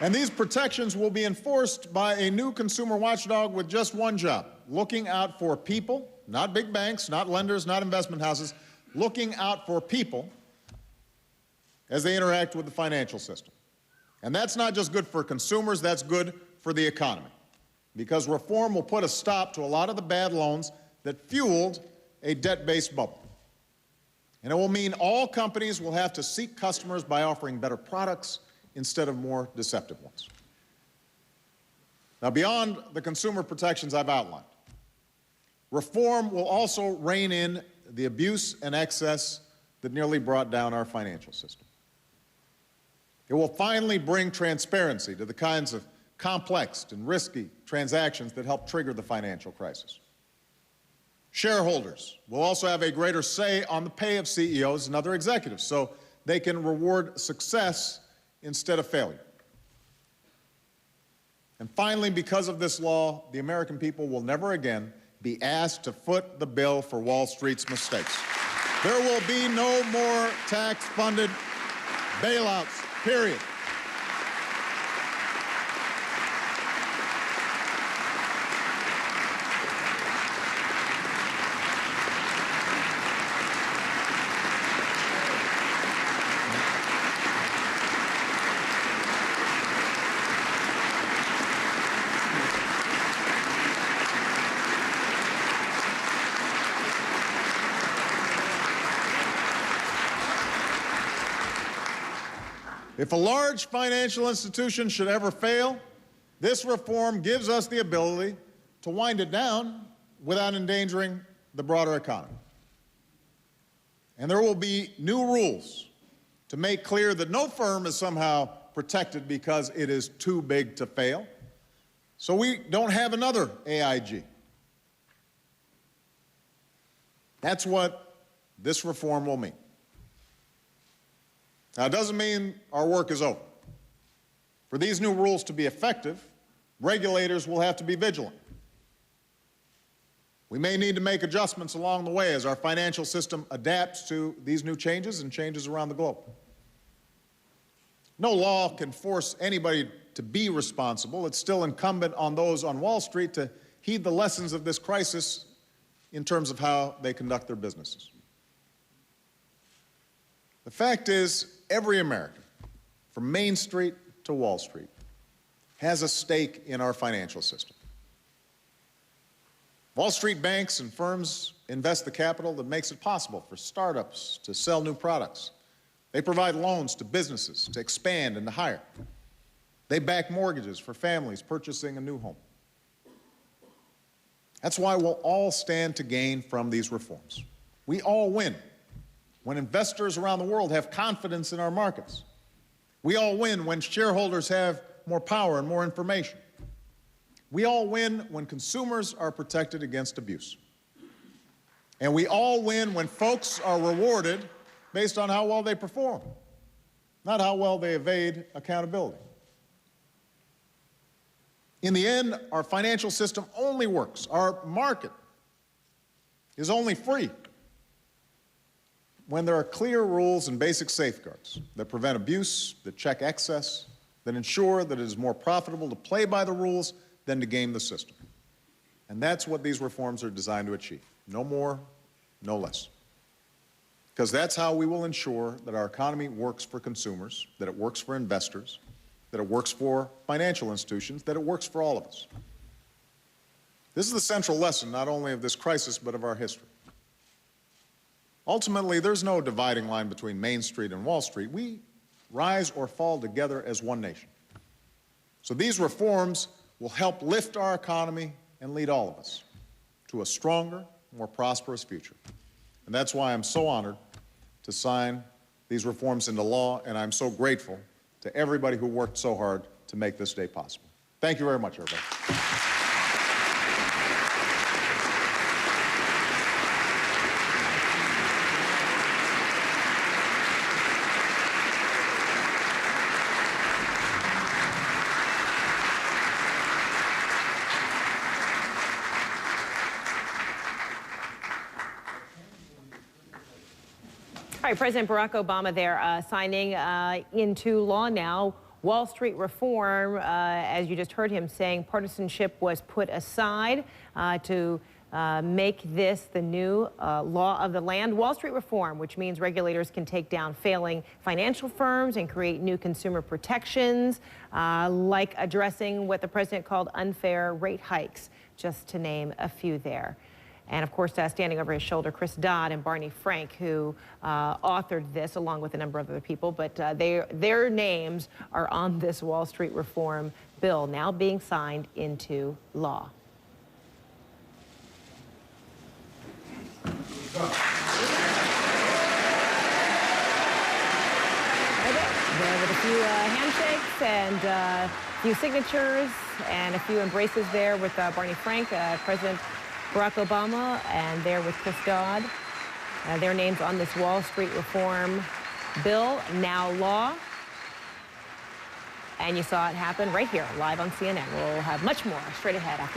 And these protections will be enforced by a new consumer watchdog with just one job: looking out for people, not big banks, not lenders, not investment houses, looking out for people as they interact with the financial system. And that's not just good for consumers, that's good for the economy, because reform will put a stop to a lot of the bad loans that fueled a debt-based bubble. And it will mean all companies will have to seek customers by offering better products instead of more deceptive ones. Now, beyond the consumer protections I've outlined, reform will also rein in the abuse and excess that nearly brought down our financial system. It will finally bring transparency to the kinds of complex and risky transactions that helped trigger the financial crisis. Shareholders will also have a greater say on the pay of CEOs and other executives, so they can reward success instead of failure. And finally, because of this law, the American people will never again be asked to foot the bill for Wall Street's mistakes. There will be no more tax-funded bailouts, period. If a large financial institution should ever fail, this reform gives us the ability to wind it down without endangering the broader economy. And there will be new rules to make clear that no firm is somehow protected because it is too big to fail, so we don't have another AIG. That's what this reform will mean. Now, it doesn't mean our work is over. For these new rules to be effective, regulators will have to be vigilant. We may need to make adjustments along the way as our financial system adapts to these new changes and changes around the globe. No law can force anybody to be responsible. It's still incumbent on those on Wall Street to heed the lessons of this crisis in terms of how they conduct their businesses. The fact is, every American, from Main Street to Wall Street, has a stake in our financial system. Wall Street banks and firms invest the capital that makes it possible for startups to sell new products. They provide loans to businesses to expand and to hire. They back mortgages for families purchasing a new home. That's why we'll all stand to gain from these reforms. We all win when investors around the world have confidence in our markets. We all win when shareholders have more power and more information. We all win when consumers are protected against abuse. And we all win when folks are rewarded based on how well they perform, not how well they evade accountability. In the end, our financial system only works, our market is only free when there are clear rules and basic safeguards that prevent abuse, that check excess, that ensure that it is more profitable to play by the rules than to game the system. And that's what these reforms are designed to achieve. No more, no less. Because that's how we will ensure that our economy works for consumers, that it works for investors, that it works for financial institutions, that it works for all of us. This is the central lesson not only of this crisis, but of our history. Ultimately, there's no dividing line between Main Street and Wall Street. We rise or fall together as one nation. So these reforms will help lift our economy and lead all of us to a stronger, more prosperous future. And that's why I'm so honored to sign these reforms into law, and I'm so grateful to everybody who worked so hard to make this day possible. Thank you very much, everybody. All right, President Barack Obama there signing into law now Wall Street reform, as you just heard him saying, partisanship was put aside to make this the new law of the land. Wall Street reform, which means regulators can take down failing financial firms and create new consumer protections, like addressing what the president called unfair rate hikes, just to name a few there. And of course, standing over his shoulder, Chris Dodd and Barney Frank, who authored this along with a number of other people, but their names are on this Wall Street reform bill now being signed into law. There with a few handshakes and a few signatures and a few embraces there with Barney Frank, President Barack Obama, and there with Chris Dodd. Their names on this Wall Street reform bill, now law. And you saw it happen right here, live on CNN. We'll have much more straight ahead after